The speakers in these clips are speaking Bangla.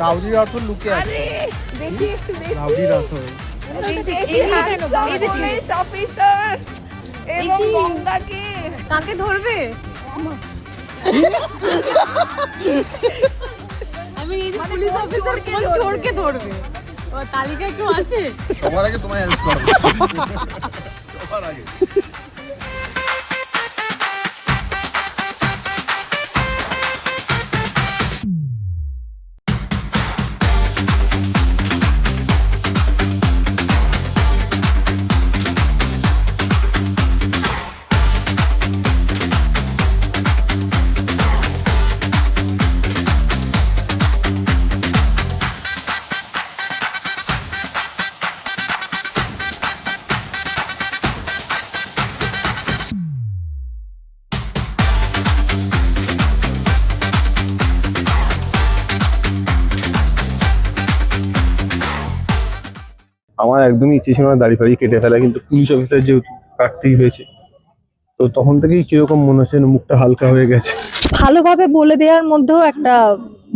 রাউডি রাথোর লুকে আছে। দেখি একটু দেখি। রাউডি রাথোর পুলিশ অফিসার এবং দেখি। গঙ্গাকে কাকে ধরবে? আমি এই যে পুলিশ অফিসার কোন চোরকে ধরবে? ও তালিকায় কেউ আছে? সবার আগে তোমায় অ্যারেস্ট করা সবার আগে। আমার একদমই ইচ্ছে ছিল না দাড়ি ফাড়ি কেটে ফেলা, কিন্তু পুলিশ অফিসার যেহেতু কাটতেই হয়েছে, তো তখন থেকেই কিরকম মনে হচ্ছে যেন মুখটা হালকা হয়ে গেছে। ভালোভাবে বলে দেওয়ার মধ্যেও একটা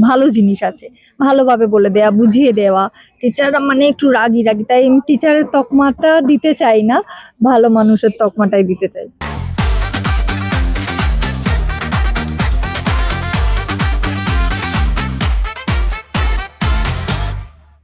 ভালো জিনিস আছে, ভালোভাবে বলে দেওয়া, বুঝিয়ে দেওয়া। টিচাররা মানে একটু রাগী রাগী, তাই আমি টিচারের তকমাটা দিতে চাই না, ভালো মানুষের তকমাটাই দিতে চাই।